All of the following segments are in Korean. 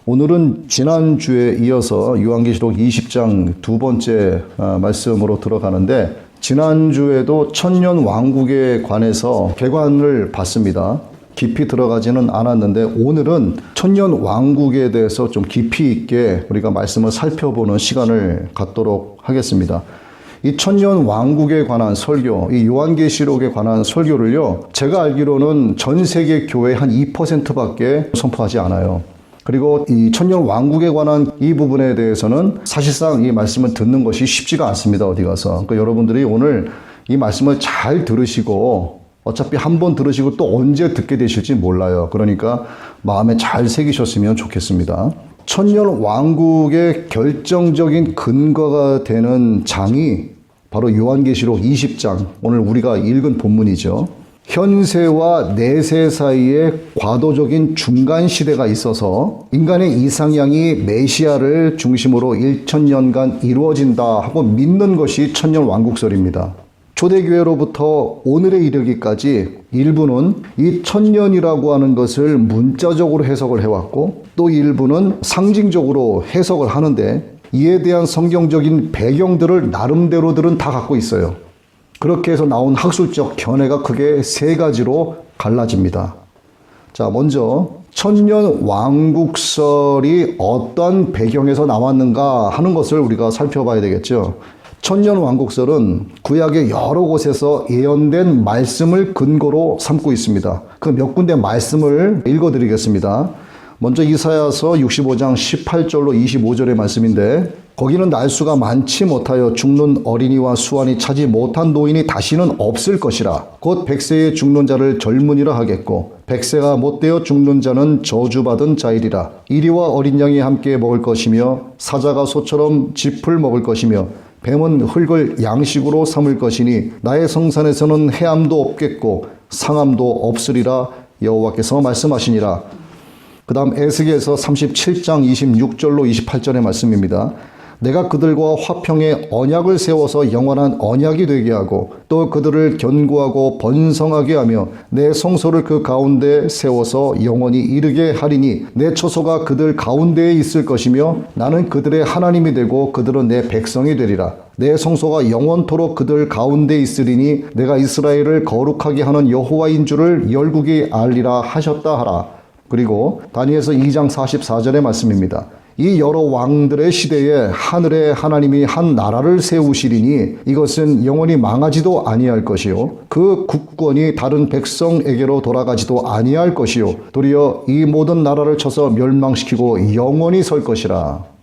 오늘은 지난주에 이어서 요한계시록 20장 두 번째 말씀으로 들어가는데, 지난주에도 천년 왕국에 관해서 개관을 봤습니다. 깊이 들어가지는 않았는데 오늘은 천년 왕국에 대해서 좀 깊이 있게 우리가 말씀을 살펴보는 시간을 갖도록 하겠습니다. 이 천년 왕국에 관한 설교, 이 요한계시록에 관한 설교를요, 제가 알기로는 전 세계 교회 한 2%밖에 선포하지 않아요. 그리고 이 천년 왕국에 관한 이 부분에 대해서는 사실상 이 말씀을 듣는 것이 쉽지가 않습니다. 어디 가서. 그러니까 여러분들이 오늘 이 말씀을 잘 들으시고, 어차피 한 번 들으시고 또 언제 듣게 되실지 몰라요. 그러니까 마음에 잘 새기셨으면 좋겠습니다. 천년 왕국의 결정적인 근거가 되는 장이 바로 요한계시록 20장, 오늘 우리가 읽은 본문이죠. 현세와 내세 사이에 과도적인 중간 시대가 있어서 인간의 이상향이 메시아를 중심으로 1000년간 이루어진다 하고 믿는 것이 천년 왕국설입니다. 초대교회로부터 오늘에 이르기까지 일부는 이 천년이라고 하는 것을 문자적으로 해석을 해왔고, 또 일부는 상징적으로 해석을 하는데, 이에 대한 성경적인 배경들을 나름대로들은 다 갖고 있어요. 그렇게 해서 나온 학술적 견해가 크게 세 가지로 갈라집니다. 자, 먼저 천년 왕국설이 어떤 배경에서 나왔는가 하는 것을 우리가 살펴봐야 되겠죠. 천년 왕국설은 구약의 여러 곳에서 예언된 말씀을 근거로 삼고 있습니다. 그 몇 군데 말씀을 읽어드리겠습니다. 먼저 이사야서 65장 18절로 25절의 말씀인데, 거기는 날수가 많지 못하여 죽는 어린이와 수완이 차지 못한 노인이 다시는 없을 것이라. 곧 100세에 죽는 자를 젊은이라 하겠고 100세가 못되어 죽는 자는 저주받은 자이리라. 이리와 어린 양이 함께 먹을 것이며 사자가 소처럼 짚을 먹을 것이며 뱀은 흙을 양식으로 삼을 것이니 나의 성산에서는 해함도 없겠고 상함도 없으리라. 여호와께서 말씀하시니라. 그 다음 에스겔서 37장 26절로 28절의 말씀입니다. 내가 그들과 화평의 언약을 세워서 영원한 언약이 되게 하고 또 그들을 견고하고 번성하게 하며 내 성소를 그 가운데 세워서 영원히 이르게 하리니 내 처소가 그들 가운데에 있을 것이며 나는 그들의 하나님이 되고 그들은 내 백성이 되리라. 내 성소가 영원토록 그들 가운데 있으리니 내가 이스라엘을 거룩하게 하는 여호와인 줄을 열국이 알리라 하셨다 하라. 그리고 다니엘서 2장 44절의 말씀입니다. 이 여러 왕들의 시대에 하늘에 하나님이 한 나라를 세우시리니 이것은 영원히 망하지도 아니할 것이요 그 국권이 다른 백성에게로 돌아가지도 아니할 것이요 도리어 이 모든 나라를 쳐서 멸망시키고 영원히 설 것이라.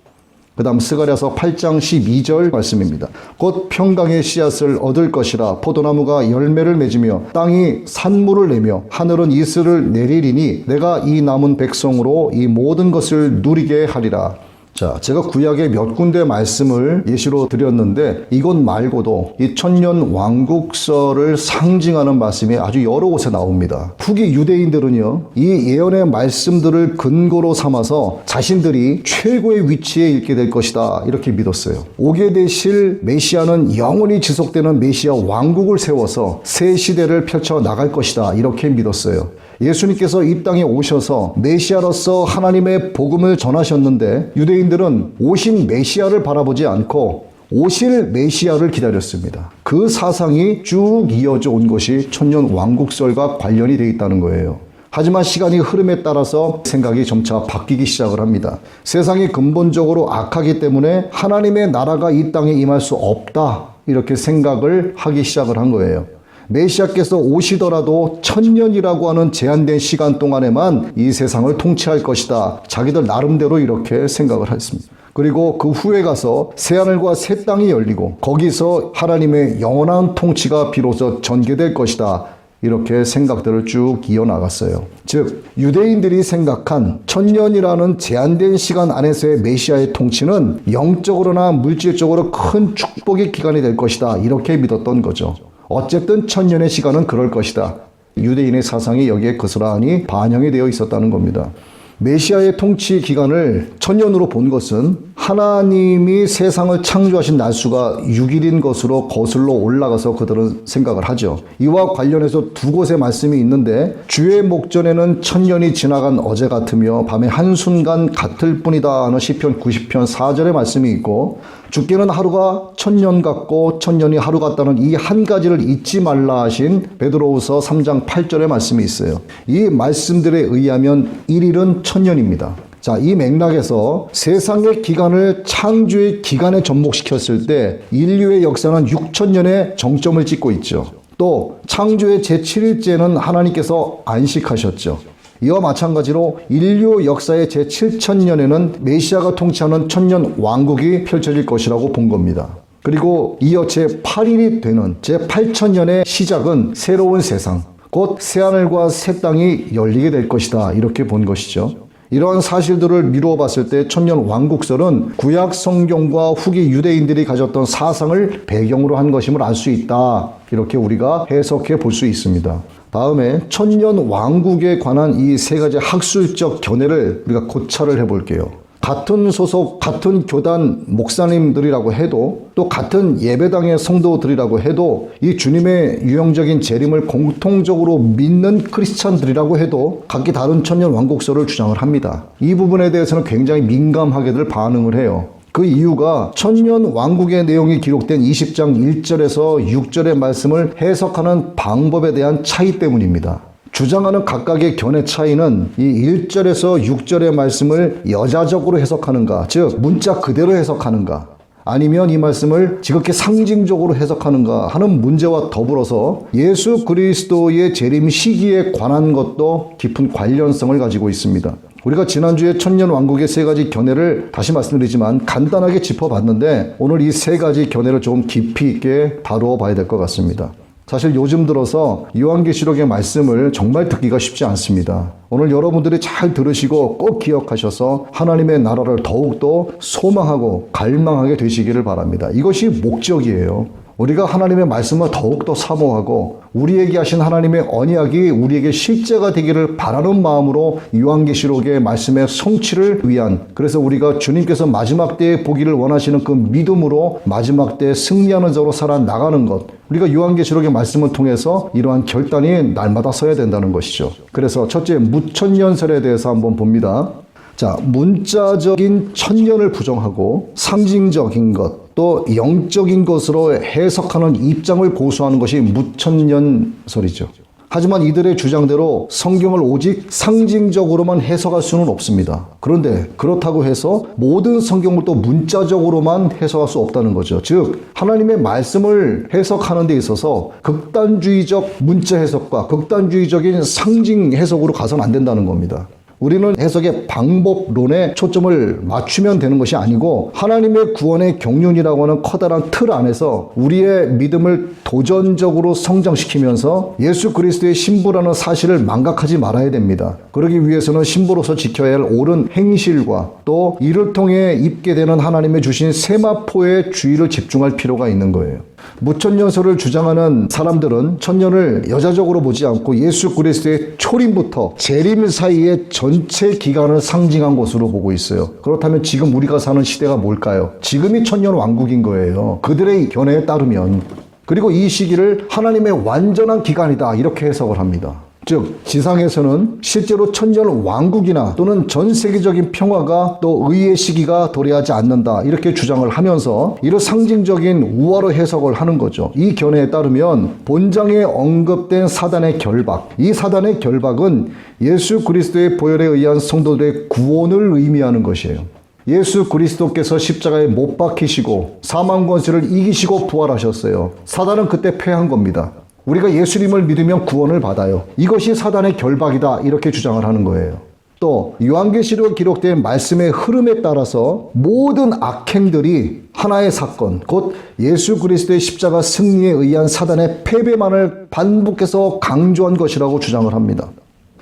그 다음 스가랴서 8장 12절 말씀입니다. 곧 평강의 씨앗을 얻을 것이라. 포도나무가 열매를 맺으며 땅이 산물을 내며 하늘은 이슬을 내리리니 내가 이 남은 백성으로 이 모든 것을 누리게 하리라. 자, 제가 구약의 몇 군데 말씀을 예시로 드렸는데 이것 말고도 이 천년 왕국설을 상징하는 말씀이 아주 여러 곳에 나옵니다. 후기 유대인들은요, 이 예언의 말씀들을 근거로 삼아서 자신들이 최고의 위치에 있게 될 것이다 이렇게 믿었어요. 오게 되실 메시아는 영원히 지속되는 메시아 왕국을 세워서 새 시대를 펼쳐 나갈 것이다 이렇게 믿었어요. 예수님께서 이 땅에 오셔서 메시아로서 하나님의 복음을 전하셨는데 유대인들은 오신 메시아를 바라보지 않고 오실 메시아를 기다렸습니다. 그 사상이 쭉 이어져 온 것이 천년 왕국설과 관련이 되어 있다는 거예요. 하지만 시간이 흐름에 따라서 생각이 점차 바뀌기 시작을 합니다. 세상이 근본적으로 악하기 때문에 하나님의 나라가 이 땅에 임할 수 없다 이렇게 생각을 하기 시작을 한 거예요. 메시아께서 오시더라도 1000년이라고 하는 제한된 시간 동안에만 이 세상을 통치할 것이다. 자기들 나름대로 이렇게 생각을 했습니다. 그리고 그 후에 가서 새하늘과 새 땅이 열리고 거기서 하나님의 영원한 통치가 비로소 전개될 것이다. 이렇게 생각들을 쭉 이어나갔어요. 즉 유대인들이 생각한 1000년이라는 제한된 시간 안에서의 메시아의 통치는 영적으로나 물질적으로 큰 축복의 기간이 될 것이다. 이렇게 믿었던 거죠. 어쨌든 1000년의 시간은 그럴 것이다. 유대인의 사상이 여기에 고스란히 반영이 되어 있었다는 겁니다. 메시아의 통치 기간을 1000년으로 본 것은 하나님이 세상을 창조하신 날수가 6일인 것으로 거슬러 올라가서 그들은 생각을 하죠. 이와 관련해서 두 곳의 말씀이 있는데 주의 목전에는 천년이 지나간 어제 같으며 밤의 한순간 같을 뿐이다 하는 시편 90편 4절의 말씀이 있고, 주께는 하루가 천년 같고 천년이 하루 같다는 이 한 가지를 잊지 말라 하신 베드로후서 3장 8절의 말씀이 있어요. 이 말씀들에 의하면 1일은 천년입니다. 자, 이 맥락에서 세상의 기간을 창조의 기간에 접목시켰을 때 인류의 역사는 6천년의 정점을 찍고 있죠. 또 창조의 제7일째는 하나님께서 안식하셨죠. 이와 마찬가지로 인류 역사의 제7천년에는 메시아가 통치하는 천년 왕국이 펼쳐질 것이라고 본 겁니다. 그리고 이어 제8일이 되는 제8천년의 시작은 새로운 세상, 곧 새하늘과 새 땅이 열리게 될 것이다, 이렇게 본 것이죠. 이러한 사실들을 미루어 봤을 때 천년 왕국설은 구약 성경과 후기 유대인들이 가졌던 사상을 배경으로 한 것임을 알 수 있다, 이렇게 우리가 해석해 볼 수 있습니다. 다음에 천년 왕국에 관한 이 세 가지 학술적 견해를 우리가 고찰을 해볼게요. 같은 소속, 같은 교단 목사님들이라고 해도, 또 같은 예배당의 성도들이라고 해도, 이 주님의 유형적인 재림을 공통적으로 믿는 크리스찬들이라고 해도 각기 다른 천년 왕국설을 주장을 합니다. 이 부분에 대해서는 굉장히 민감하게들 반응을 해요. 그 이유가 천년 왕국의 내용이 기록된 20장 1절에서 6절의 말씀을 해석하는 방법에 대한 차이 때문입니다. 주장하는 각각의 견해 차이는 이 1절에서 6절의 말씀을 여자적으로 해석하는가, 즉 문자 그대로 해석하는가, 아니면 이 말씀을 지극히 상징적으로 해석하는가 하는 문제와 더불어서 예수 그리스도의 재림 시기에 관한 것도 깊은 관련성을 가지고 있습니다. 우리가 지난주에 천년 왕국의 세 가지 견해를 다시 말씀드리지만 간단하게 짚어봤는데, 오늘 이 세 가지 견해를 조금 깊이 있게 다루어 봐야 될 것 같습니다. 사실 요즘 들어서 요한계시록의 말씀을 정말 듣기가 쉽지 않습니다. 오늘 여러분들이 잘 들으시고 꼭 기억하셔서 하나님의 나라를 더욱더 소망하고 갈망하게 되시기를 바랍니다. 이것이 목적이에요. 우리가 하나님의 말씀을 더욱더 사모하고 우리에게 하신 하나님의 언약이 우리에게 실제가 되기를 바라는 마음으로 요한계시록의 말씀의 성취를 위한, 그래서 우리가 주님께서 마지막 때에 보기를 원하시는 그 믿음으로 마지막 때에 승리하는 자로 살아나가는 것, 우리가 요한계시록의 말씀을 통해서 이러한 결단이 날마다 서야 된다는 것이죠. 그래서 첫째, 무천년설에 대해서 한번 봅니다. 자, 문자적인 천년을 부정하고 상징적인 것, 또 영적인 것으로 해석하는 입장을 고수하는 것이 무천년설이죠. 하지만 이들의 주장대로 성경을 오직 상징적으로만 해석할 수는 없습니다. 그런데 그렇다고 해서 모든 성경을 또 문자적으로만 해석할 수 없다는 거죠. 즉 하나님의 말씀을 해석하는 데 있어서 극단주의적 문자 해석과 극단주의적인 상징 해석으로 가서는 안 된다는 겁니다. 우리는 해석의 방법론에 초점을 맞추면 되는 것이 아니고 하나님의 구원의 경륜이라고 하는 커다란 틀 안에서 우리의 믿음을 도전적으로 성장시키면서 예수 그리스도의 신부라는 사실을 망각하지 말아야 됩니다. 그러기 위해서는 신부로서 지켜야 할 옳은 행실과 또 이를 통해 입게 되는 하나님의 주신 세마포의 주의를 집중할 필요가 있는 거예요. 무천년설을 주장하는 사람들은 천년을 여자적으로 보지 않고 예수 그리스도의 초림부터 재림 사이의 전체 기간을 상징한 것으로 보고 있어요. 그렇다면 지금 우리가 사는 시대가 뭘까요? 지금이 천년 왕국인 거예요. 그들의 견해에 따르면. 그리고 이 시기를 하나님의 완전한 기간이다, 이렇게 해석을 합니다. 즉 지상에서는 실제로 천년 왕국이나 또는 전 세계적인 평화가 또 의의 시기가 도래하지 않는다, 이렇게 주장을 하면서 이를 상징적인 우화로 해석을 하는 거죠. 이 견해에 따르면 본장에 언급된 사단의 결박, 이 사단의 결박은 예수 그리스도의 보혈에 의한 성도들의 구원을 의미하는 것이에요. 예수 그리스도께서 십자가에 못 박히시고 사망 권세를 이기시고 부활하셨어요. 사단은 그때 패한 겁니다. 우리가 예수님을 믿으면 구원을 받아요. 이것이 사단의 결박이다, 이렇게 주장을 하는 거예요. 또 요한계시록에 기록된 말씀의 흐름에 따라서 모든 악행들이 하나의 사건, 곧 예수 그리스도의 십자가 승리에 의한 사단의 패배만을 반복해서 강조한 것이라고 주장을 합니다.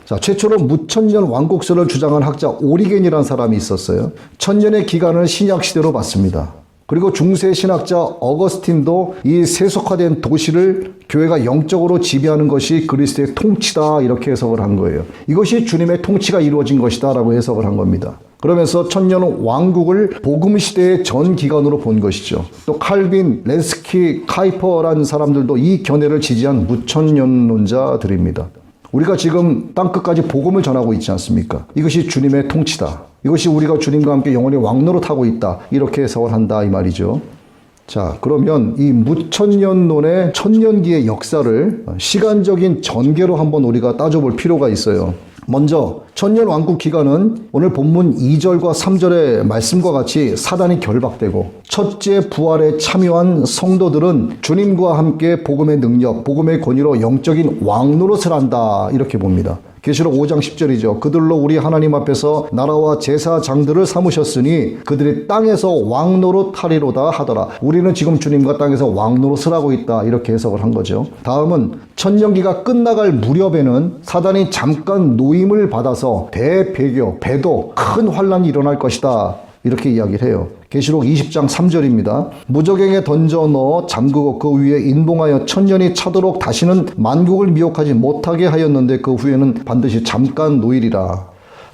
자, 최초로 무천년 왕국설을 주장한 학자 오리겐이라는 사람이 있었어요. 천년의 기간을 신약시대로 봤습니다. 그리고 중세 신학자 어거스틴도 이 세속화된 도시를 교회가 영적으로 지배하는 것이 그리스도의 통치다 이렇게 해석을 한 거예요. 이것이 주님의 통치가 이루어진 것이다 라고 해석을 한 겁니다. 그러면서 천년 왕국을 복음 시대의 전 기간으로 본 것이죠. 또 칼빈, 렌스키, 카이퍼라는 사람들도 이 견해를 지지한 무천년론자들입니다. 우리가 지금 땅끝까지 복음을 전하고 있지 않습니까? 이것이 주님의 통치다. 이것이 우리가 주님과 함께 영원히 왕노릇하고 있다. 이렇게 해석을 한다 이 말이죠. 자, 그러면 이 무천년론의 천년기의 역사를 시간적인 전개로 한번 우리가 따져볼 필요가 있어요. 먼저 천년 왕국 기간은 오늘 본문 2절과 3절의 말씀과 같이 사단이 결박되고 첫째 부활에 참여한 성도들은 주님과 함께 복음의 능력, 복음의 권위로 영적인 왕노릇을 한다 이렇게 봅니다. 계시록 5장 10절이죠. 그들로 우리 하나님 앞에서 나라와 제사장들을 삼으셨으니 그들이 땅에서 왕노릇하리로다 하더라. 우리는 지금 주님과 땅에서 왕노릇을 하고 있다 이렇게 해석을 한 거죠. 다음은 천년기가 끝나갈 무렵에는 사단이 잠깐 노임을 받아서 대배교, 배도 큰 환란이 일어날 것이다 이렇게 이야기를 해요. 계시록 20장 3절입니다. 무저갱에 던져 넣어 잠그고 그 위에 인봉하여 천년이 차도록 다시는 만국을 미혹하지 못하게 하였는데 그 후에는 반드시 잠깐 노일이라.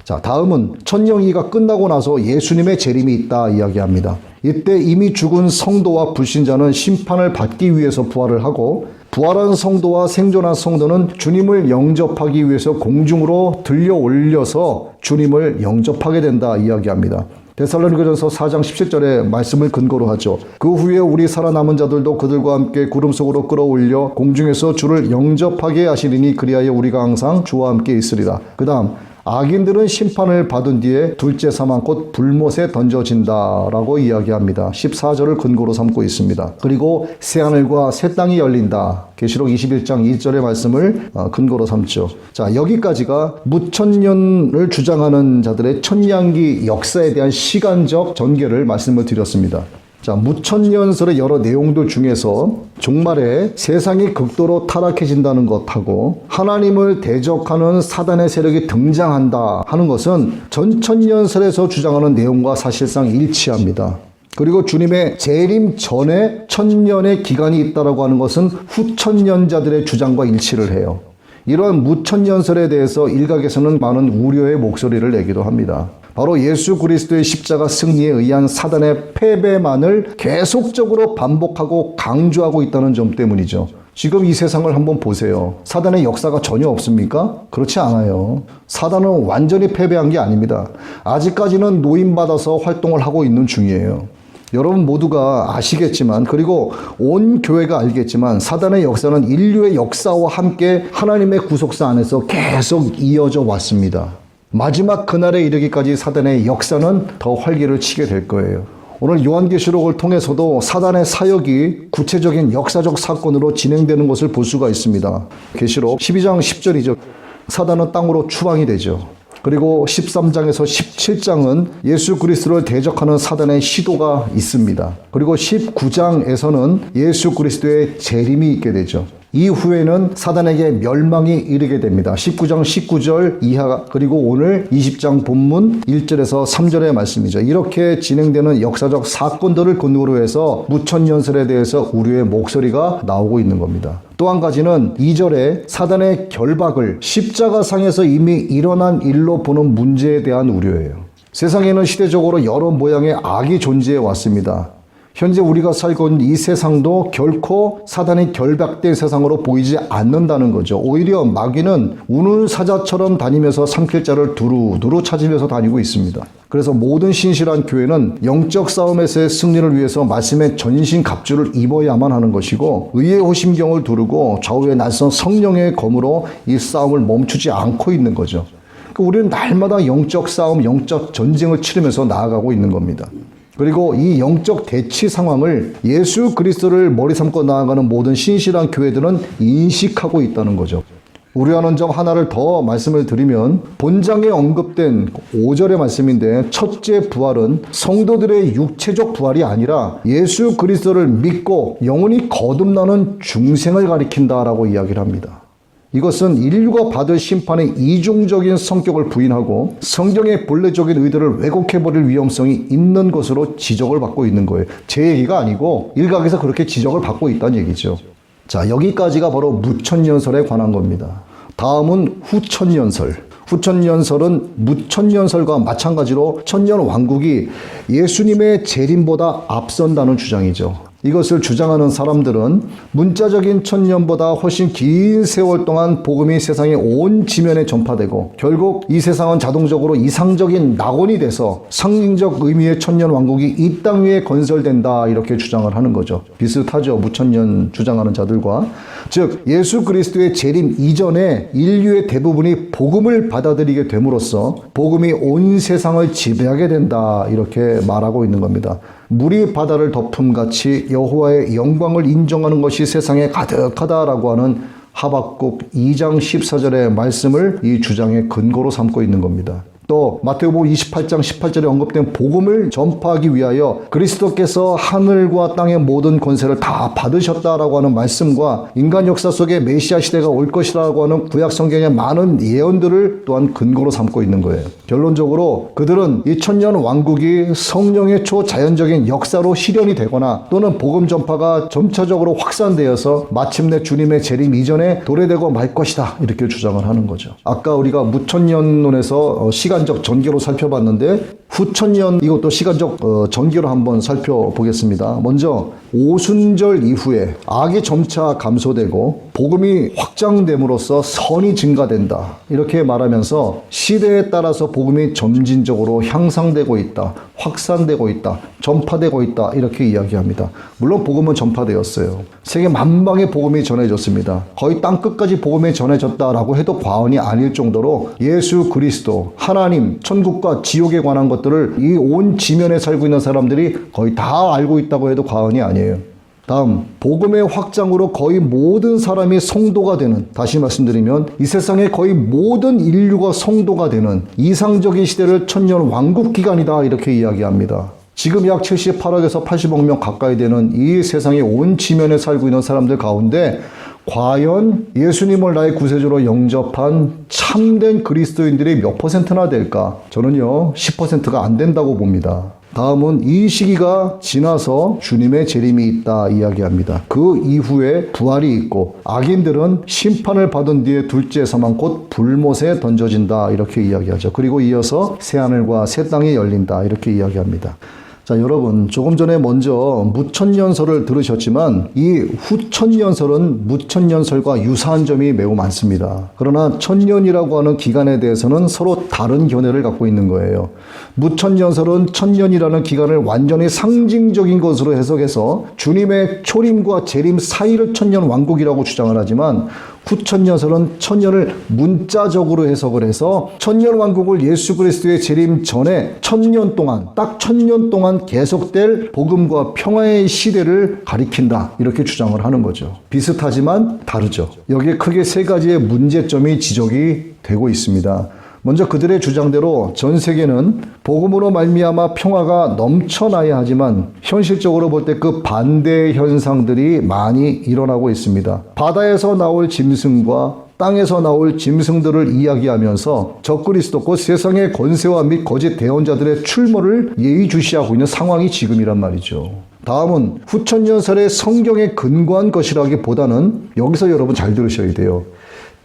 자, 다음은 천년기가 끝나고 나서 예수님의 재림이 있다 이야기합니다. 이때 이미 죽은 성도와 불신자는 심판을 받기 위해서 부활을 하고 부활한 성도와 생존한 성도는 주님을 영접하기 위해서 공중으로 들려 올려서 주님을 영접하게 된다 이야기합니다. 데살로니가전서 4장 17절의 말씀을 근거로 하죠. 그 후에 우리 살아남은 자들도 그들과 함께 구름 속으로 끌어올려 공중에서 주를 영접하게 하시리니 그리하여 우리가 항상 주와 함께 있으리라. 그 다음 악인들은 심판을 받은 뒤에 둘째 사망 곧 불못에 던져진다라고 이야기합니다. 14절을 근거로 삼고 있습니다. 그리고 새하늘과 새 땅이 열린다. 계시록 21장 2절의 말씀을 근거로 삼죠. 자, 여기까지가 무천년을 주장하는 자들의 천년기 역사에 대한 시간적 전개를 말씀을 드렸습니다. 자, 무천년설의 여러 내용들 중에서 종말에 세상이 극도로 타락해진다는 것하고 하나님을 대적하는 사단의 세력이 등장한다 하는 것은 전천년설에서 주장하는 내용과 사실상 일치합니다. 그리고 주님의 재림 전에 천년의 기간이 있다라고 하는 것은 후천년자들의 주장과 일치를 해요. 이러한 무천년설에 대해서 일각에서는 많은 우려의 목소리를 내기도 합니다. 바로 예수 그리스도의 십자가 승리에 의한 사단의 패배만을 계속적으로 반복하고 강조하고 있다는 점 때문이죠. 지금 이 세상을 한번 보세요. 사단의 역사가 전혀 없습니까? 그렇지 않아요. 사단은 완전히 패배한 게 아닙니다. 아직까지는 노임받아서 활동을 하고 있는 중이에요. 여러분 모두가 아시겠지만 그리고 온 교회가 알겠지만 사단의 역사는 인류의 역사와 함께 하나님의 구속사 안에서 계속 이어져 왔습니다. 마지막 그날에 이르기까지 사단의 역사는 더 활기를 치게 될 거예요. 오늘 요한계시록을 통해서도 사단의 사역이 구체적인 역사적 사건으로 진행되는 것을 볼 수가 있습니다. 계시록 12장 10절이죠. 사단은 땅으로 추방이 되죠. 그리고 13장에서 17장은 예수 그리스도를 대적하는 사단의 시도가 있습니다. 그리고 19장에서는 예수 그리스도의 재림이 있게 되죠. 이후에는 사단에게 멸망이 이르게 됩니다. 19장 19절 이하 그리고 오늘 20장 본문 1절에서 3절의 말씀이죠. 이렇게 진행되는 역사적 사건들을 근거로 해서 무천년설에 대해서 우리의 목소리가 나오고 있는 겁니다. 또 한 가지는 2절에 사단의 결박을 십자가상에서 이미 일어난 일로 보는 문제에 대한 우려예요. 세상에는 시대적으로 여러 모양의 악이 존재해 왔습니다. 현재 우리가 살고 있는 이 세상도 결코 사단이 결박된 세상으로 보이지 않는다는 거죠. 오히려 마귀는 우는 사자처럼 다니면서 삼킬 자를 두루두루 찾으면서 다니고 있습니다. 그래서 모든 신실한 교회는 영적 싸움에서의 승리를 위해서 말씀의 전신 갑주를 입어야만 하는 것이고 의의 호심경을 두르고 좌우에 낯선 성령의 검으로 이 싸움을 멈추지 않고 있는 거죠. 우리는 날마다 영적 싸움, 영적 전쟁을 치르면서 나아가고 있는 겁니다. 그리고 이 영적 대치 상황을 예수 그리스도를 머리 삼고 나아가는 모든 신실한 교회들은 인식하고 있다는 거죠. 우려하는 점 하나를 더 말씀을 드리면 본장에 언급된 5절의 말씀인데 첫째 부활은 성도들의 육체적 부활이 아니라 예수 그리스도를 믿고 영원히 거듭나는 중생을 가리킨다라고 이야기를 합니다. 이것은 인류가 받을 심판의 이중적인 성격을 부인하고 성경의 본래적인 의도를 왜곡해버릴 위험성이 있는 것으로 지적을 받고 있는 거예요. 제 얘기가 아니고 일각에서 그렇게 지적을 받고 있다는 얘기죠. 자, 여기까지가 바로 무천년설에 관한 겁니다. 다음은 후천년설. 후천년설은 무천년설과 마찬가지로 천년왕국이 예수님의 재림보다 앞선다는 주장이죠. 이것을 주장하는 사람들은 문자적인 천년보다 훨씬 긴 세월 동안 복음이 세상의 온 지면에 전파되고 결국 이 세상은 자동적으로 이상적인 낙원이 돼서 상징적 의미의 천년왕국이 이 땅 위에 건설된다 이렇게 주장을 하는 거죠. 비슷하죠. 무천년 주장하는 자들과. 즉 예수 그리스도의 재림 이전에 인류의 대부분이 복음을 받아들이게 됨으로써 복음이 온 세상을 지배하게 된다 이렇게 말하고 있는 겁니다. 물이 바다를 덮음같이 여호와의 영광을 인정하는 것이 세상에 가득하다라고 하는 하박국 2장 14절의 말씀을 이 주장의 근거로 삼고 있는 겁니다. 또 마태복음 28장 18절에 언급된 복음을 전파하기 위하여 그리스도께서 하늘과 땅의 모든 권세를 다 받으셨다라고 하는 말씀과 인간 역사 속에 메시아 시대가 올 것이라고 하는 구약 성경의 많은 예언들을 또한 근거로 삼고 있는 거예요. 결론적으로 그들은 이 천년 왕국이 성령의 초자연적인 역사로 실현이 되거나 또는 복음 전파가 점차적으로 확산되어서 마침내 주님의 재림 이전에 도래되고 말 것이다 이렇게 주장을 하는 거죠. 아까 우리가 무천년론에서 시간적 전개로 살펴봤는데 후천년 이것도 시간적 전개로 한번 살펴보겠습니다. 먼저 오순절 이후에 악이 점차 감소되고 복음이 확장됨으로써 선이 증가된다 이렇게 말하면서 시대에 따라서 복음이 점진적으로 향상되고 있다, 확산되고 있다, 전파되고 있다 이렇게 이야기합니다. 물론 복음은 전파되었어요. 세계 만방에 복음이 전해졌습니다. 거의 땅끝까지 복음이 전해졌다라고 해도 과언이 아닐 정도로 예수 그리스도, 하나님, 천국과 지옥에 관한 것들을 이 온 지면에 살고 있는 사람들이 거의 다 알고 있다고 해도 과언이 아니에요. 다음, 복음의 확장으로 거의 모든 사람이 성도가 되는, 다시 말씀드리면 이 세상의 거의 모든 인류가 성도가 되는 이상적인 시대를 천년 왕국 기간이다 이렇게 이야기합니다. 지금 약 78억에서 80억 명 가까이 되는 이 세상의 온 지면에 살고 있는 사람들 가운데 과연 예수님을 나의 구세주로 영접한 참된 그리스도인들이 몇 퍼센트나 될까? 저는요 10%가 안 된다고 봅니다. 다음은 이 시기가 지나서 주님의 재림이 있다 이야기합니다. 그 이후에 부활이 있고 악인들은 심판을 받은 뒤에 둘째 사망 곧 불못에 던져진다 이렇게 이야기하죠. 그리고 이어서 새하늘과 새 땅이 열린다 이렇게 이야기합니다. 자, 여러분 조금 전에 먼저 무천년설을 들으셨지만 이 후천년설은 무천년설과 유사한 점이 매우 많습니다. 그러나 천년이라고 하는 기간에 대해서는 서로 다른 견해를 갖고 있는 거예요. 무천년설은 천년이라는 기간을 완전히 상징적인 것으로 해석해서 주님의 초림과 재림 사이를 천년 왕국이라고 주장을 하지만 후천년설은 천년을 문자적으로 해석을 해서 천년 왕국을 예수 그리스도의 재림 전에 천년 동안 딱 천년 동안 계속될 복음과 평화의 시대를 가리킨다 이렇게 주장을 하는 거죠. 비슷하지만 다르죠. 여기에 크게 세 가지의 문제점이 지적이 되고 있습니다. 먼저 그들의 주장대로 전 세계는 복음으로 말미암아 평화가 넘쳐나야 하지만 현실적으로 볼 때 그 반대 현상들이 많이 일어나고 있습니다. 바다에서 나올 짐승과 땅에서 나올 짐승들을 이야기하면서 적그리스도 곧 세상의 권세와 및 거짓 대언자들의 출몰을 예의주시하고 있는 상황이 지금이란 말이죠. 다음은 후천년설의 성경에 근거한 것이라기보다는 여기서 여러분 잘 들으셔야 돼요.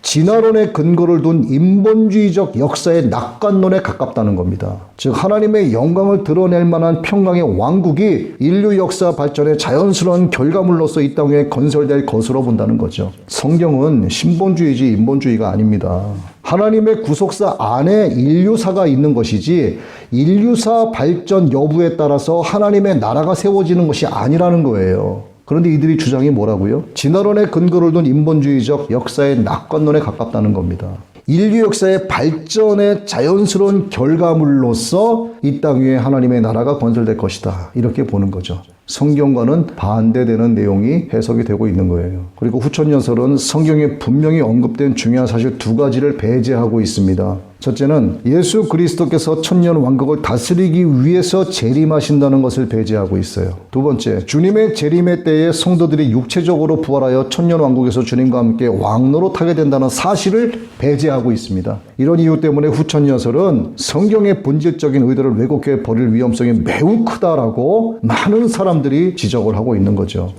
진화론의 근거를 둔 인본주의적 역사의 낙관론에 가깝다는 겁니다. 즉 하나님의 영광을 드러낼 만한 평강의 왕국이 인류 역사 발전의 자연스러운 결과물로서 이 땅에 건설될 것으로 본다는 거죠. 성경은 신본주의지 인본주의가 아닙니다. 하나님의 구속사 안에 인류사가 있는 것이지 인류사 발전 여부에 따라서 하나님의 나라가 세워지는 것이 아니라는 거예요. 그런데 이들이 주장이 뭐라고요? 진화론의 근거를 둔 인본주의적 역사의 낙관론에 가깝다는 겁니다. 인류 역사의 발전의 자연스러운 결과물로서 이 땅 위에 하나님의 나라가 건설될 것이다. 이렇게 보는 거죠. 성경과는 반대되는 내용이 해석이 되고 있는 거예요. 그리고 후천연설은 성경에 분명히 언급된 중요한 사실 두 가지를 배제하고 있습니다. 첫째는 예수 그리스도께서 천년 왕국을 다스리기 위해서 재림하신다는 것을 배제하고 있어요. 두 번째, 주님의 재림의 때에 성도들이 육체적으로 부활하여 천년 왕국에서 주님과 함께 왕노릇하게 된다는 사실을 배제하고 있습니다. 이런 이유 때문에 후천연설은 성경의 본질적인 의도를 왜곡해 버릴 위험성이 매우 크다라고 많은 사람들이 지적을 하고 있는 거죠.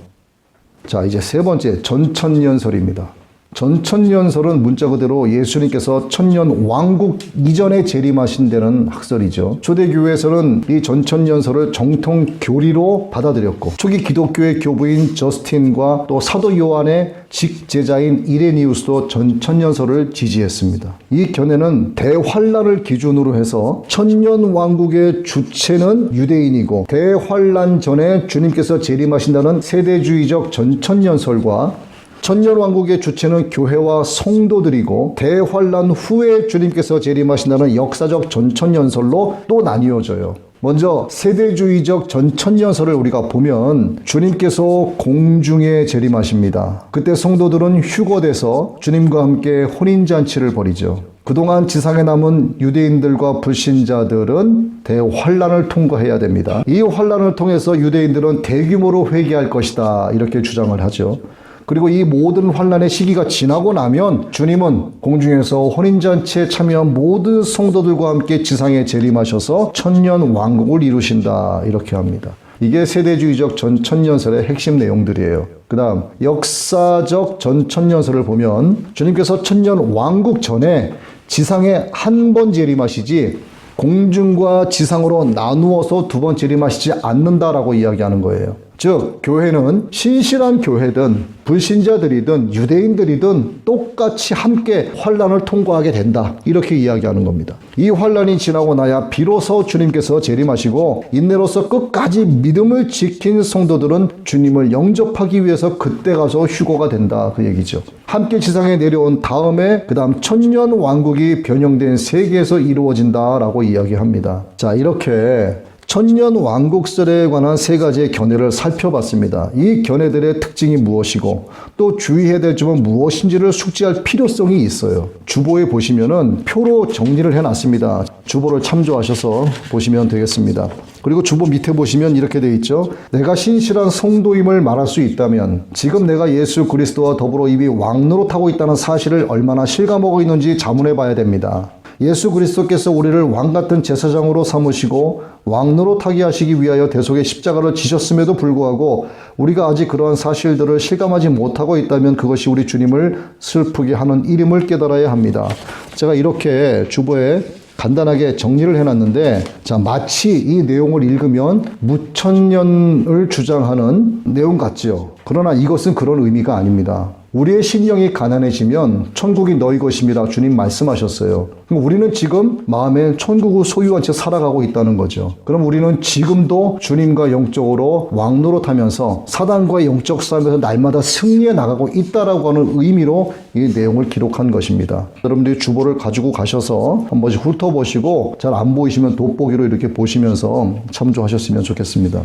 자, 이제 세 번째, 전천년설입니다. 전천년설은 문자 그대로 예수님께서 천년 왕국 이전에 재림하신 데는 학설이죠. 초대교회에서는 이 전천년설을 정통 교리로 받아들였고 초기 기독교의 교부인 저스틴과 또 사도 요한의 직제자인 이레니우스도 전천년설을 지지했습니다. 이 견해는 대환란을 기준으로 해서 천년 왕국의 주체는 유대인이고 대환란 전에 주님께서 재림하신다는 세대주의적 전천년설과 천년 왕국의 주체는 교회와 성도들이고 대환란 후에 주님께서 재림하신다는 역사적 전천년설로 또 나뉘어져요. 먼저 세대주의적 전천년설을 우리가 보면 주님께서 공중에 재림하십니다. 그때 성도들은 휴거돼서 주님과 함께 혼인잔치를 벌이죠. 그동안 지상에 남은 유대인들과 불신자들은 대환란을 통과해야 됩니다. 이 환란을 통해서 유대인들은 대규모로 회개할 것이다 이렇게 주장을 하죠. 그리고 이 모든 환란의 시기가 지나고 나면 주님은 공중에서 혼인잔치에 참여한 모든 성도들과 함께 지상에 재림하셔서 천년 왕국을 이루신다 이렇게 합니다. 이게 세대주의적 전천년설의 핵심 내용들이에요. 그 다음 역사적 전천년설을 보면 주님께서 천년 왕국 전에 지상에 한 번 재림하시지 공중과 지상으로 나누어서 두 번 재림하시지 않는다라고 이야기하는 거예요. 즉 교회는 신실한 교회든 불신자들이든 유대인들이든 똑같이 함께 환란을 통과하게 된다 이렇게 이야기하는 겁니다. 이 환란이 지나고 나야 비로소 주님께서 재림하시고 인내로서 끝까지 믿음을 지킨 성도들은 주님을 영접하기 위해서 그때 가서 휴거가 된다 그 얘기죠. 함께 지상에 내려온 다음에 그 다음 천년 왕국이 변형된 세계에서 이루어진다라고 이야기합니다. 자, 이렇게 천년 왕국설에 관한 세 가지의 견해를 살펴봤습니다. 이 견해들의 특징이 무엇이고 또 주의해야 될 점은 무엇인지를 숙지할 필요성이 있어요. 주보에 보시면은 표로 정리를 해놨습니다. 주보를 참조하셔서 보시면 되겠습니다. 그리고 주보 밑에 보시면 이렇게 되어 있죠. 내가 신실한 성도임을 말할 수 있다면 지금 내가 예수 그리스도와 더불어 이미 왕노릇하고 있다는 사실을 얼마나 실감하고 있는지 자문해 봐야 됩니다. 예수 그리스도께서 우리를 왕같은 제사장으로 삼으시고 왕노릇하게 하시기 위하여 대속의 십자가를 지셨음에도 불구하고 우리가 아직 그러한 사실들을 실감하지 못하고 있다면 그것이 우리 주님을 슬프게 하는 일임을 깨달아야 합니다. 제가 이렇게 주보에 간단하게 정리를 해놨는데 자, 마치 이 내용을 읽으면 무천년을 주장하는 내용 같지요. 그러나 이것은 그런 의미가 아닙니다. 우리의 심령이 가난해지면 천국이 너희 것입니다. 주님 말씀하셨어요. 그럼 우리는 지금 마음에 천국을 소유한 채 살아가고 있다는 거죠. 그럼 우리는 지금도 주님과 영적으로 왕노릇하면서 사단과의 영적 싸움에서 날마다 승리해 나가고 있다라고 하는 의미로 이 내용을 기록한 것입니다. 여러분들이 주보를 가지고 가셔서 한 번씩 훑어보시고 잘 안 보이시면 돋보기로 이렇게 보시면서 참조하셨으면 좋겠습니다.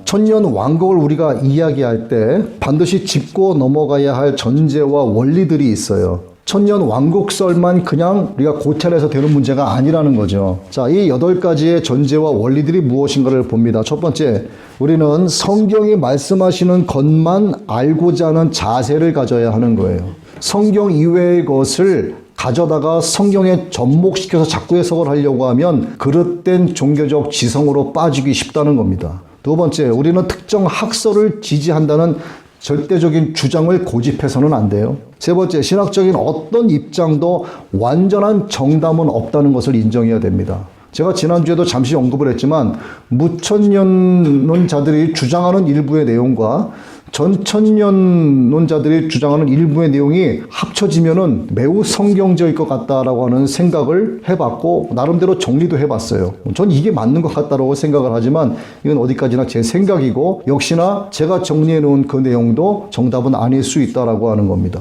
천년 왕국을 우리가 이야기할 때 반드시 짚고 넘어가야 할 전제와 원리들이 있어요. 천년 왕국설만 그냥 우리가 고찰해서 되는 문제가 아니라는 거죠. 자, 이 8가지의 전제와 원리들이 무엇인가를 봅니다. 첫 번째, 우리는 성경이 말씀하시는 것만 알고자 하는 자세를 가져야 하는 거예요. 성경 이외의 것을 가져다가 성경에 접목시켜서 자꾸 해석을 하려고 하면 그릇된 종교적 지성으로 빠지기 쉽다는 겁니다. 두 번째, 우리는 특정 학설을 지지한다는 절대적인 주장을 고집해서는 안 돼요. 세 번째, 신학적인 어떤 입장도 완전한 정답은 없다는 것을 인정해야 됩니다. 제가 지난주에도 잠시 언급을 했지만 무천년론자들이 주장하는 일부의 내용과 전천년론자들이 주장하는 일부의 내용이 합쳐지면은 매우 성경적일 것 같다라고 하는 생각을 해봤고 나름대로 정리도 해봤어요. 전 이게 맞는 것 같다라고 생각을 하지만 이건 어디까지나 제 생각이고 역시나 제가 정리해 놓은 그 내용도 정답은 아닐 수 있다라고 하는 겁니다.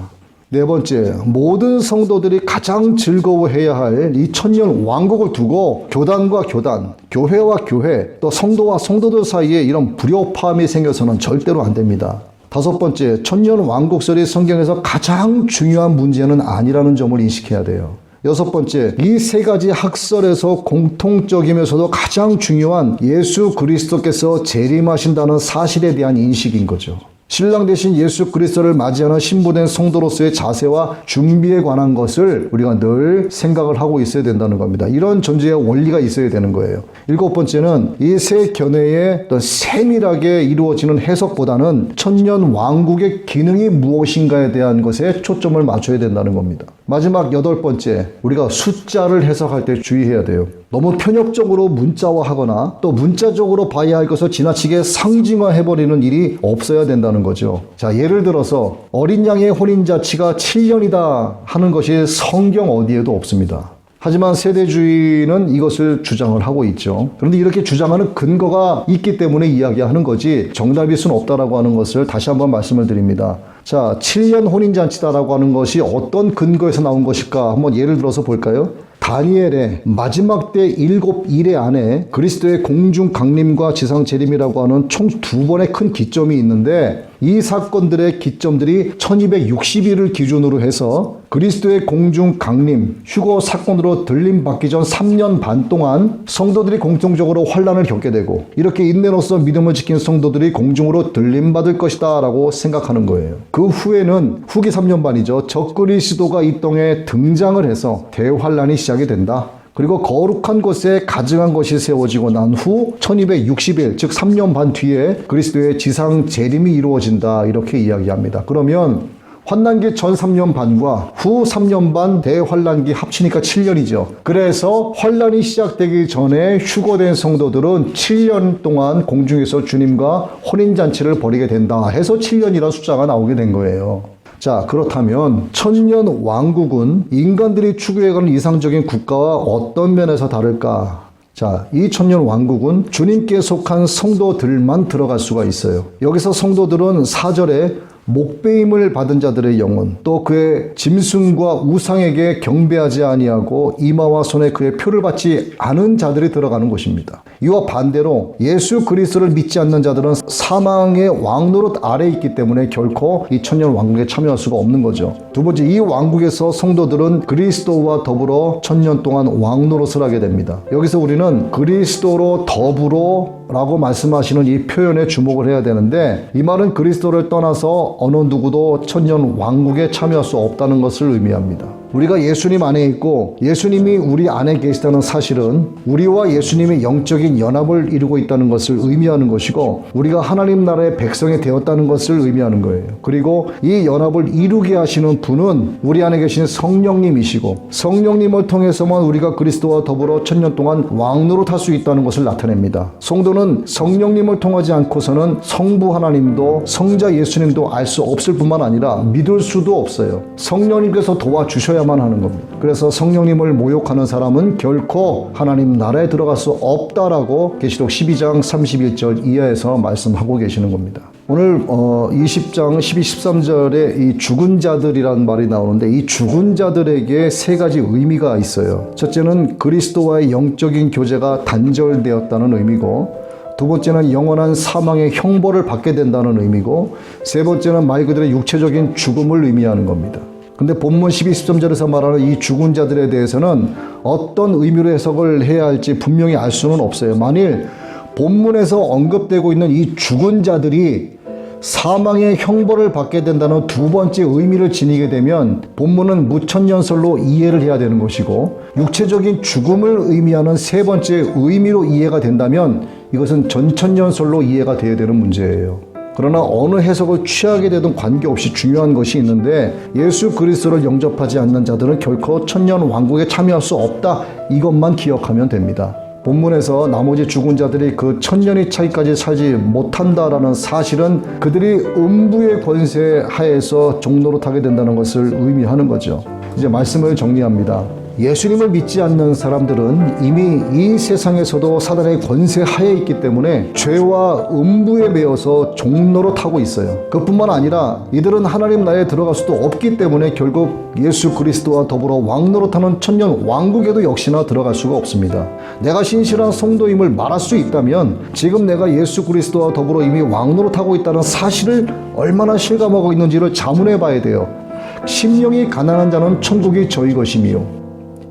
네 번째, 모든 성도들이 가장 즐거워해야 할 이 천년 왕국을 두고 교단과 교단, 교회와 교회, 또 성도와 성도들 사이에 이런 불협화음이 생겨서는 절대로 안 됩니다. 다섯 번째, 천년 왕국설이 성경에서 가장 중요한 문제는 아니라는 점을 인식해야 돼요. 여섯 번째, 이 세 가지 학설에서 공통적이면서도 가장 중요한 예수 그리스도께서 재림하신다는 사실에 대한 인식인 거죠. 신랑 되신 예수 그리스도를 맞이하는 신부된 성도로서의 자세와 준비에 관한 것을 우리가 늘 생각을 하고 있어야 된다는 겁니다. 이런 존재의 원리가 있어야 되는 거예요. 일곱 번째는 이 세 견해에 더 세밀하게 이루어지는 해석보다는 천년 왕국의 기능이 무엇인가에 대한 것에 초점을 맞춰야 된다는 겁니다. 마지막 여덟 번째, 우리가 숫자를 해석할 때 주의해야 돼요. 너무 편협적으로 문자화하거나 또 문자적으로 봐야 할 것을 지나치게 상징화해버리는 일이 없어야 된다는 거죠. 자, 예를 들어서 어린 양의 혼인잔치가 7년이다 하는 것이 성경 어디에도 없습니다. 하지만 세대주의는 이것을 주장을 하고 있죠. 그런데 이렇게 주장하는 근거가 있기 때문에 이야기하는 거지 정답일 수는 없다라고 하는 것을 다시 한번 말씀을 드립니다. 자, 7년 혼인잔치다라고 하는 것이 어떤 근거에서 나온 것일까? 한번 예를 들어서 볼까요? 다니엘의 마지막 때 7일의 안에 그리스도의 공중 강림과 지상 재림이라고 하는 총 2번의 큰 기점이 있는데 이 사건들의 기점들이 1260일을 기준으로 해서 그리스도의 공중 강림, 휴거 사건으로 들림받기 전 3년 반 동안 성도들이 공통적으로 환난을 겪게 되고 이렇게 인내로서 믿음을 지킨 성도들이 공중으로 들림받을 것이다 라고 생각하는 거예요. 그 후에는 후기 3년 반이죠. 적그리스도가 이 땅에 등장을 해서 대환란이 시작이 된다. 그리고 거룩한 곳에 가증한 것이 세워지고 난 후 1260일 즉 3년 반 뒤에 그리스도의 지상 재림이 이루어진다 이렇게 이야기합니다. 그러면 환난기 전 3년 반과 후 3년 반 대환난기 합치니까 7년이죠. 그래서 환난이 시작되기 전에 휴거된 성도들은 7년 동안 공중에서 주님과 혼인잔치를 벌이게 된다 해서 7년이라는 숫자가 나오게 된 거예요. 자, 그렇다면 천년 왕국은 인간들이 추구해가는 이상적인 국가와 어떤 면에서 다를까? 자, 이 천년 왕국은 주님께 속한 성도들만 들어갈 수가 있어요. 여기서 성도들은 4절에 목배임을 받은 자들의 영혼, 또 그의 짐승과 우상에게 경배하지 아니하고 이마와 손에 그의 표를 받지 않은 자들이 들어가는 곳입니다. 이와 반대로 예수 그리스도를 믿지 않는 자들은 사망의 왕노릇 아래에 있기 때문에 결코 이 천년 왕국에 참여할 수가 없는 거죠. 두 번째, 이 왕국에서 성도들은 그리스도와 더불어 천년 동안 왕노릇을 하게 됩니다. 여기서 우리는 그리스도로 더불어 라고 말씀하시는 이 표현에 주목을 해야 되는데 이 말은 그리스도를 떠나서 어느 누구도 천년 왕국에 참여할 수 없다는 것을 의미합니다. 우리가 예수님 안에 있고 예수님이 우리 안에 계시다는 사실은 우리와 예수님의 영적인 연합을 이루고 있다는 것을 의미하는 것이고 우리가 하나님 나라의 백성이 되었다는 것을 의미하는 거예요. 그리고 이 연합을 이루게 하시는 분은 우리 안에 계신 성령님이시고 성령님을 통해서만 우리가 그리스도와 더불어 천년 동안 왕노릇할 수 있다는 것을 나타냅니다. 성도는 성령님을 통하지 않고서는 성부 하나님도 성자 예수님도 알 수 없을 뿐만 아니라 믿을 수도 없어요. 성령님께서 도와주셔야만 하는 겁니다. 그래서 성령님을 모욕하는 사람은 결코 하나님 나라에 들어갈 수 없다라고 계시록 12장 31절 이하에서 말씀하고 계시는 겁니다. 오늘 20장 12, 13절에 이 죽은 자들이란 말이 나오는데 이 죽은 자들에게 세 가지 의미가 있어요. 첫째는 그리스도와의 영적인 교제가 단절되었다는 의미고 두 번째는 영원한 사망의 형벌을 받게 된다는 의미고 세 번째는 말 그대로 육체적인 죽음을 의미하는 겁니다. 근데 본문 12, 13절에서 말하는 이 죽은 자들에 대해서는 어떤 의미로 해석을 해야 할지 분명히 알 수는 없어요. 만일 본문에서 언급되고 있는 이 죽은 자들이 사망의 형벌을 받게 된다는 두 번째 의미를 지니게 되면 본문은 무천년설로 이해를 해야 되는 것이고 육체적인 죽음을 의미하는 세 번째 의미로 이해가 된다면 이것은 전천년설로 이해가 되어야 되는 문제예요. 그러나 어느 해석을 취하게 되든 관계없이 중요한 것이 있는데 예수 그리스도를 영접하지 않는 자들은 결코 천년 왕국에 참여할 수 없다. 이것만 기억하면 됩니다. 본문에서 나머지 죽은 자들이 그 천년의 차이까지 살지 못한다라는 사실은 그들이 음부의 권세 하에서 종노릇하게 된다는 것을 의미하는 거죠. 이제 말씀을 정리합니다. 예수님을 믿지 않는 사람들은 이미 이 세상에서도 사단의 권세 하에 있기 때문에 죄와 음부에 매여서 종로로 타고 있어요. 그뿐만 아니라 이들은 하나님 나라에 들어갈 수도 없기 때문에 결국 예수 그리스도와 더불어 왕노로 타는 천년 왕국에도 역시나 들어갈 수가 없습니다. 내가 신실한 성도임을 말할 수 있다면 지금 내가 예수 그리스도와 더불어 이미 왕노로 타고 있다는 사실을 얼마나 실감하고 있는지를 자문해 봐야 돼요. 심령이 가난한 자는 천국이 저희 것이며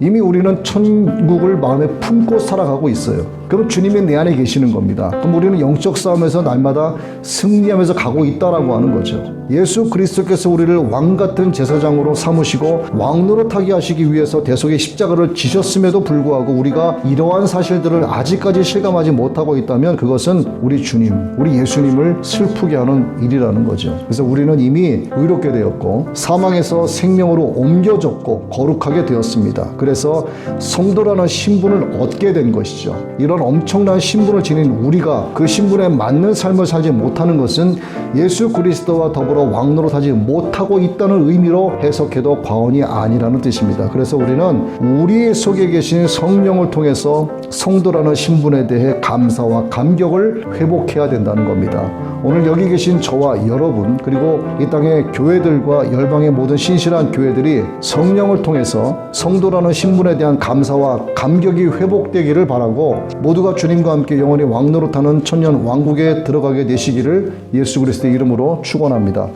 이미 우리는 천국을 마음에 품고 살아가고 있어요. 그럼 주님이 내 안에 계시는 겁니다. 그럼 우리는 영적 싸움에서 날마다 승리하면서 가고 있다라고 하는 거죠. 예수 그리스도께서 우리를 왕 같은 제사장으로 삼으시고 왕노릇하게 하시기 위해서 대속의 십자가를 지셨음에도 불구하고 우리가 이러한 사실들을 아직까지 실감하지 못하고 있다면 그것은 우리 주님, 우리 예수님을 슬프게 하는 일이라는 거죠. 그래서 우리는 이미 의롭게 되었고 사망에서 생명으로 옮겨졌고 거룩하게 되었습니다. 그래서 성도라는 신분을 얻게 된 것이죠. 이런 엄청난 신분을 지닌 우리가 그 신분에 맞는 삶을 살지 못하는 것은 예수 그리스도와 더불어 왕노릇하지 못하고 있다는 의미로 해석해도 과언이 아니라는 뜻입니다. 그래서 우리는 우리 속에 계신 성령을 통해서 성도라는 신분에 대해 감사와 감격을 회복해야 된다는 겁니다. 오늘 여기 계신 저와 여러분 그리고 이 땅의 교회들과 열방의 모든 신실한 교회들이 성령을 통해서 성도라는 신분에 대한 감사와 감격이 회복되기를 바라고 모두가 주님과 함께 영원히 왕노릇하는 천년 왕국에 들어가게 되시기를 예수 그리스도의 이름으로 축원합니다.